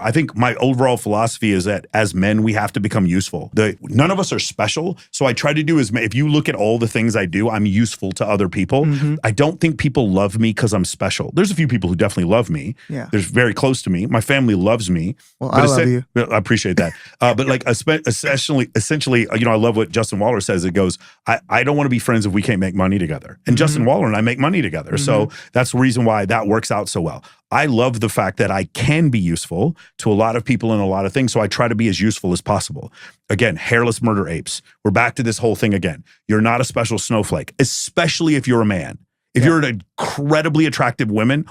I think my overall philosophy is that as men, we have to become useful. None of us are special. So I try to do if you look at all the things I do, I'm useful to other people. I don't think people love me because I'm special. There's a few people who definitely love me. Yeah. There's very close to me. My family loves me. Well, I love you. I appreciate that. But like essentially, I love what Justin Waller says. It goes, I don't want to be friends if we can't make money together. And Justin Waller and I make money together. So that's the reason why that works out so well. I love the fact that I can be useful to a lot of people and a lot of things. So I try to be as useful as possible. Again, hairless murder apes. We're back to this whole thing again. You're not a special snowflake, especially if you're a man. If you're an incredibly attractive woman,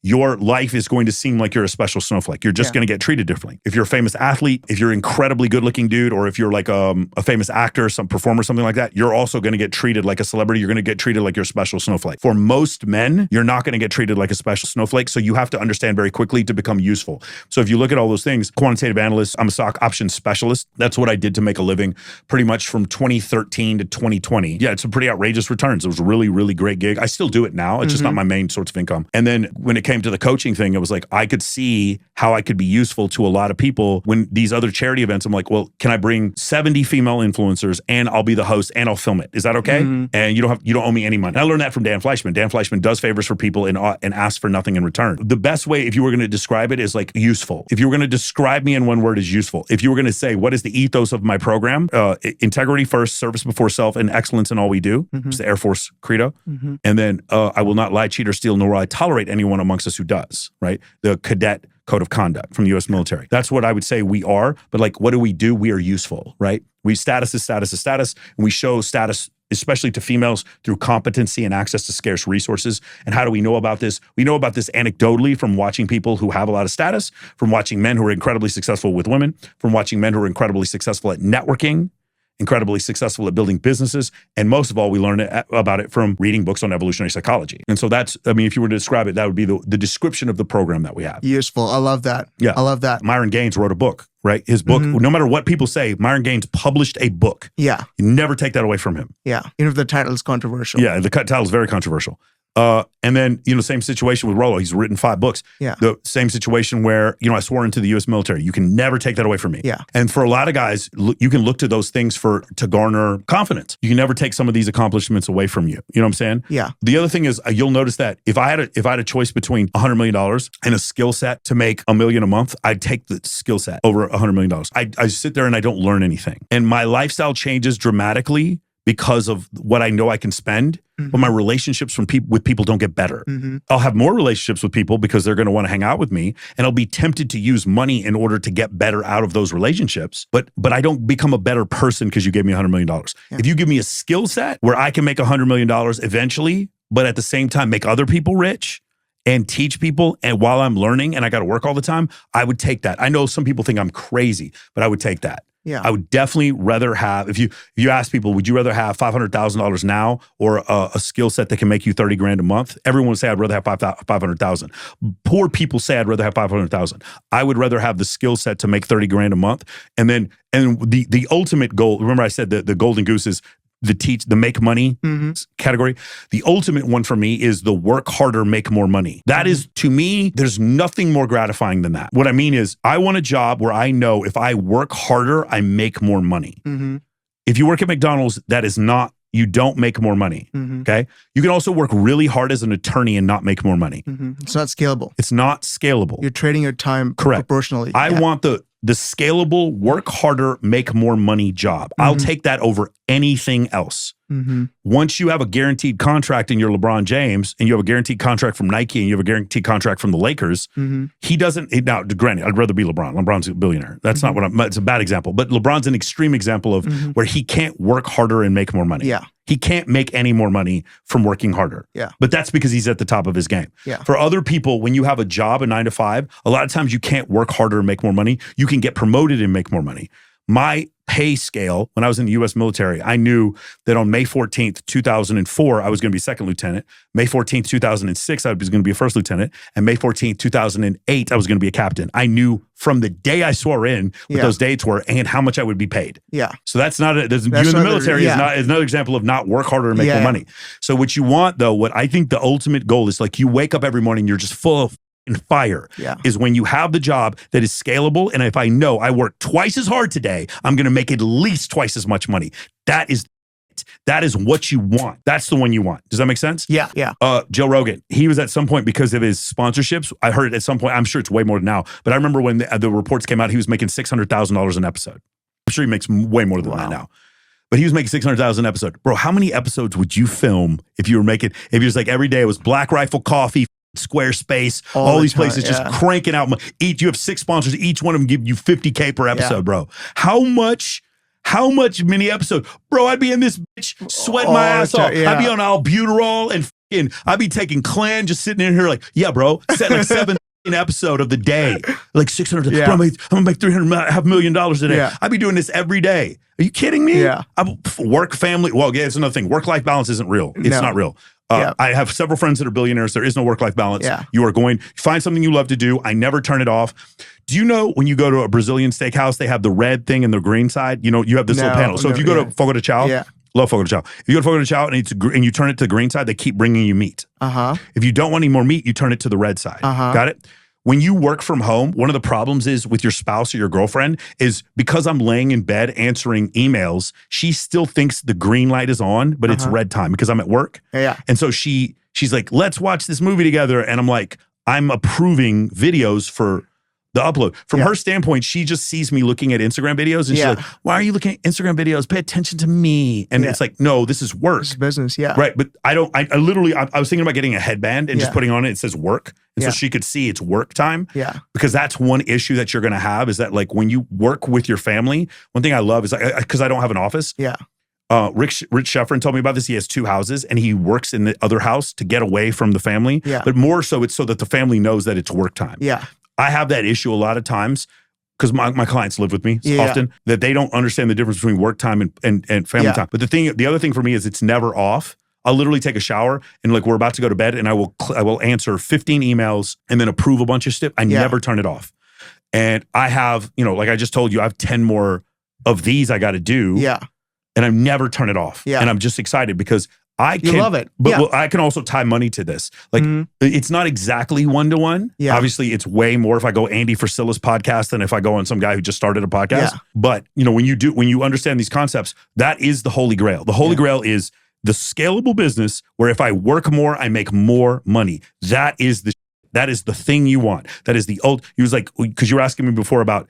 your life is going to seem like you're a special snowflake. You're just going to get treated differently. If you're a famous athlete, if you're an incredibly good looking dude, or if you're like a famous actor, some performer, something like that, you're also going to get treated like a celebrity. You're going to get treated like you're a special snowflake. For most men, you're not going to get treated like a special snowflake. So you have to understand very quickly to become useful. So if you look at all those things, quantitative analyst, I'm a stock options specialist. That's what I did to make a living pretty much from 2013 to 2020. Yeah, it's some pretty outrageous returns. It was a really, really great gig. I still do it now. It's just not my main source of income. And then when it came to the coaching thing, it was like, I could see how I could be useful to a lot of people. When these other charity events, I'm like, well, can I bring 70 female influencers and I'll be the host and I'll film it? Is that okay? And you don't owe me any money. And I learned that from Dan Fleischman. Dan Fleischman does favors for people and asks for nothing in return. The best way, if you were going to describe it, is like useful. If you were going to describe me in one word, is useful. If you were going to say, what is the ethos of my program? Integrity first, service before self, and excellence in all we do. It's the Air Force credo. And then I will not lie, cheat, or steal, nor will I tolerate anyone amongst us who does, right? The cadet code of conduct from the U.S. military. That's what I would say we are. But like, what do? We are useful, right? Status is status is status. And we show status, especially to females, through competency and access to scarce resources. And how do we know about this? We know about this anecdotally from watching people who have a lot of status, from watching men who are incredibly successful with women, from watching men who are incredibly successful at networking, incredibly successful at building businesses. And most of all, we learn about it from reading books on evolutionary psychology. And so that's, if you were to describe it, that would be the description of the program that we have. Useful. I love that. Yeah. I love that. Myron Gaines wrote a book, right? His book, no matter what people say, Myron Gaines published a book. Yeah. You never take that away from him. Yeah. Even if the title is controversial. Yeah, the title is very controversial. And then, same situation with Rollo. He's written 5 books. Yeah. The same situation where, I swore into the U.S. military. You can never take that away from me. Yeah. And for a lot of guys, you can look to those things to garner confidence. You can never take some of these accomplishments away from you. You know what I'm saying? Yeah. The other thing is, you'll notice that if I had a choice between $100 million and a skill set to make $1 million a month, I'd take the skill set over $100 million. I sit there and I don't learn anything. And my lifestyle changes dramatically because of what I know I can spend, but my relationships with people don't get better. I'll have more relationships with people because they're going to want to hang out with me, and I'll be tempted to use money in order to get better out of those relationships. But I don't become a better person because you gave me $100 million. Yeah. If you give me a skill set where I can make $100 million eventually, but at the same time make other people rich and teach people, and while I'm learning and I got to work all the time, I would take that. I know some people think I'm crazy, but I would take that. Yeah. I would definitely rather have, if you ask people, would you rather have $500,000 now or a skill set that can make you 30 grand a month? Everyone would say, I'd rather have 500,000. Poor people say, I'd rather have 500,000. I would rather have the skill set to make 30 grand a month. And the ultimate goal, remember I said the golden goose is the make money category. The ultimate one for me is the work harder, make more money. That is, to me, there's nothing more gratifying than that. What I mean is, I want a job where I know if I work harder, I make more money. If you work at McDonald's, that is not, you don't make more money, okay? You can also work really hard as an attorney and not make more money. It's not scalable. It's not scalable. You're trading your time proportionally. I want the scalable, work harder, make more money job. I'll take that over anything else. Once you have a guaranteed contract and you're LeBron James and you have a guaranteed contract from Nike and you have a guaranteed contract from the Lakers, he doesn't, now granted, I'd rather be LeBron. LeBron's a billionaire. That's not it's a bad example, but LeBron's an extreme example of where he can't work harder and make more money. Yeah. He can't make any more money from working harder. Yeah. But that's because he's at the top of his game. Yeah. For other people, when you have a job, a 9 to 5, a lot of times you can't work harder and make more money. You can get promoted and make more money. My pay scale, when I was in the U.S. military, I knew that on May 14th, 2004, I was going to be second lieutenant. May 14th, 2006, I was going to be a first lieutenant. And May 14th, 2008, I was going to be a captain. I knew from the day I swore in what those dates were and how much I would be paid. Yeah. So that's not, you in the military is another example of not work harder and make more money. So what you want though, what I think the ultimate goal is, like, you wake up every morning, you're just full of fire is when you have the job that is scalable. And if I know I work twice as hard today, I'm going to make at least twice as much money. That is what you want. That's the one you want. Does that make sense? Yeah. Joe Rogan, he was at some point because of his sponsorships. I heard it at some point. I'm sure it's way more now. But I remember when the reports came out, he was making $600,000 an episode. I'm sure he makes way more than that now. But he was making $600,000 an episode. Bro, how many episodes would you film if you were making, if you was like every day it was Black Rifle Coffee, Squarespace, all these places just cranking out. You have 6 sponsors. Each one of them give you $50K per episode, bro. How much mini episode? Bro, I'd be in this bitch sweating my ass off. I'd be on albuterol and I'd be taking Clan, just sitting in here like, yeah, bro, set like 7 episode of the day, like 600. Bro, I'm gonna make $300,000 a day. I'd be doing this every day. Are you kidding me? Work, family. Well, yeah, it's another thing. Work-life balance isn't real. It's not real. I have several friends that are billionaires. There is no work-life balance. You are going, find something you love to do. I never turn it off. Do you know when you go to a Brazilian steakhouse, they have the red thing and the green side? You know, you have this little panel. So if you go to Fogo de Chao, love Fogo de Chao. If you go to Fogo de Chao and you turn it to the green side, they keep bringing you meat. If you don't want any more meat, you turn it to the red side. Got it? When you work from home, one of the problems is with your spouse or your girlfriend is because I'm laying in bed answering emails, she still thinks the green light is on, but it's red time because I'm at work. And so she's like, let's watch this movie together. And I'm like, I'm approving videos for the upload. From her standpoint, she just sees me looking at Instagram videos and she's like, why are you looking at Instagram videos? Pay attention to me. And it's like, no, this is work. This is business, Right, but I was thinking about getting a headband and just putting on it says work. And so she could see it's work time. Because that's one issue that you're going to have is that like when you work with your family, one thing I love is because I don't have an office. Rich Sheffrin told me about this. He has 2 houses and he works in the other house to get away from the family. But more so it's so that the family knows that it's work time. I have that issue a lot of times because my clients live with me often that they don't understand the difference between work time and family time. But the other thing for me is it's never off. I'll literally take a shower and like we're about to go to bed and I will answer 15 emails and then approve a bunch of stuff. I never turn it off. And I have, like I just told you, I have 10 more of these I got to do. And I never turn it off. And I'm just excited because you love it. But I can also tie money to this. Like it's not exactly 1-to-1. Obviously it's way more if I go Andy Frisella's podcast than if I go on some guy who just started a podcast. But when you understand these concepts, that is the holy grail. The holy grail is the scalable business where if I work more, I make more money. That is the thing you want. That is the old, he was like, because you were asking me before about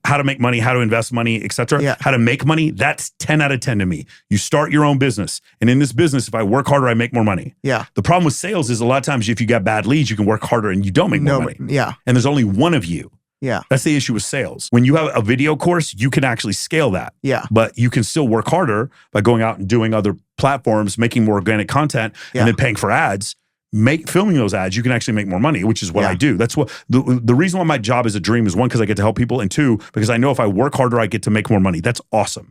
how to make money, how to invest money, etc. How to make money, that's 10 out of 10 to me. You start your own business. And in this business, if I work harder, I make more money. The problem with sales is a lot of times if you got bad leads, you can work harder and you don't make more money. And there's only one of you. That's the issue with sales. When you have a video course, you can actually scale that. But you can still work harder by going out and doing other platforms, making more organic content, and then paying for ads. Filming those ads, you can actually make more money, which is what I do. That's what the reason why my job is a dream is 1, because I get to help people, and 2, because I know if I work harder, I get to make more money. That's awesome.